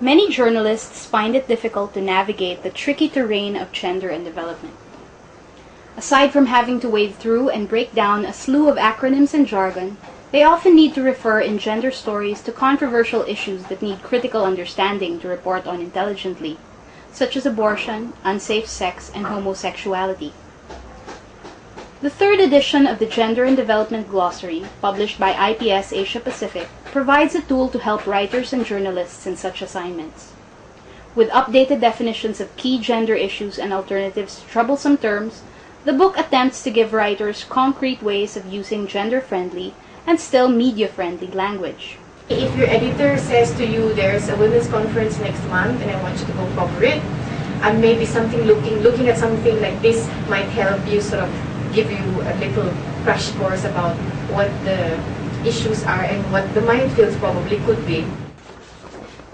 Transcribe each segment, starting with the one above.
Many journalists find it difficult to navigate the tricky terrain of gender and development. Aside from having to wade through and break down a slew of acronyms and jargon, they often need to refer in gender stories to controversial issues that need critical understanding to report on intelligently, such as abortion, unsafe sex, and homosexuality. The third edition of the Gender and Development Glossary, published by IPS Asia Pacific, provides a tool to help writers and journalists in such assignments. With updated definitions of key gender issues and alternatives to troublesome terms, the book attempts to give writers concrete ways of using gender-friendly and still media-friendly language. If your editor says to you, there's a women's conference next month and I want you to go cover it, and maybe something looking at something like this might help you sort of give you a little crash course about what the issues are and what the minefields probably could be.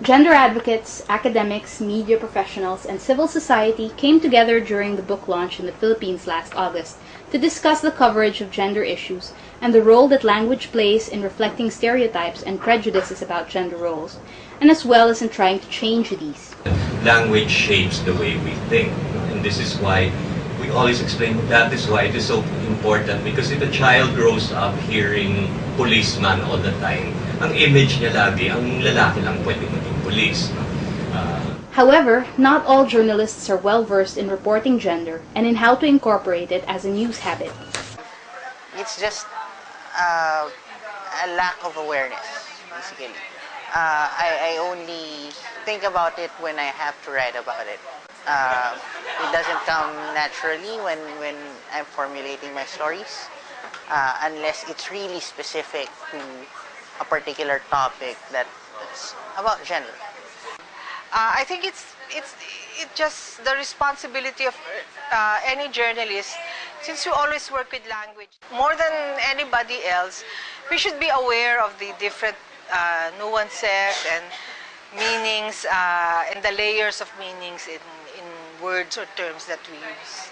Gender advocates, academics, media professionals, and civil society came together during the book launch in the Philippines last August to discuss the coverage of gender issues and the role that language plays in reflecting stereotypes and prejudices about gender roles, and as well as in trying to change these. Language shapes the way we think, and this is why we always explain that is why it is so important, because if a child grows up hearing policeman all the time, ang image niya lagi, ang lalaki lang pwede maging police. However, not all journalists are well versed in reporting gender and in how to incorporate it as a news habit. It's just a lack of awareness, basically. I only think about it when I have to write about it. It doesn't come naturally when I'm formulating my stories, unless it's really specific to a particular topic that's about gender. I think it's just the responsibility of any journalist, since we always work with language. More than anybody else, we should be aware of the different nuances and meanings and the layers of meanings in words or terms that we use.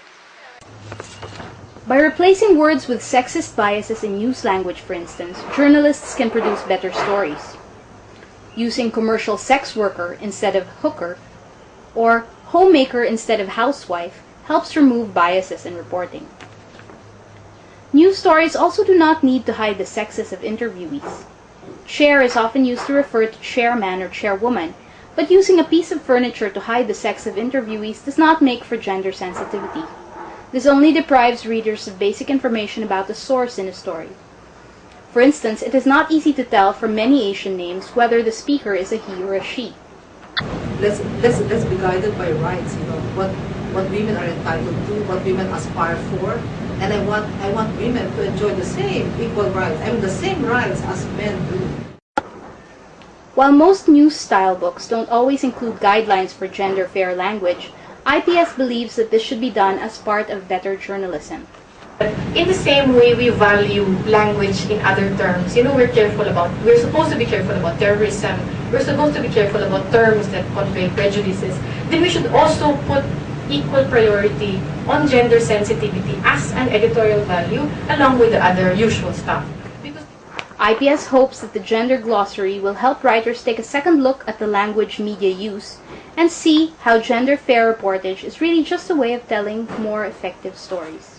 By replacing words with sexist biases in news language, for instance, journalists can produce better stories. Using commercial sex worker instead of hooker, or homemaker instead of housewife, helps remove biases in reporting. News stories also do not need to hide the sexes of interviewees. Chair is often used to refer to chairman or chairwoman, but using a piece of furniture to hide the sex of interviewees does not make for gender sensitivity. This only deprives readers of basic information about the source in a story. For instance, it is not easy to tell from many Asian names whether the speaker is a he or a she. Let's be guided by rights, what women are entitled to, what women aspire for, and I want women to enjoy the same equal rights, the same rights as men do. While most news-style books don't always include guidelines for gender-fair language, IPS believes that this should be done as part of better journalism. In the same way we value language in other terms, we're supposed to be careful about terrorism, we're supposed to be careful about terms that convey prejudices, then we should also put equal priority on gender sensitivity as an editorial value along with the other usual stuff. IPS hopes that the Gender Glossary will help writers take a second look at the language media use and see how gender-fair reportage is really just a way of telling more effective stories.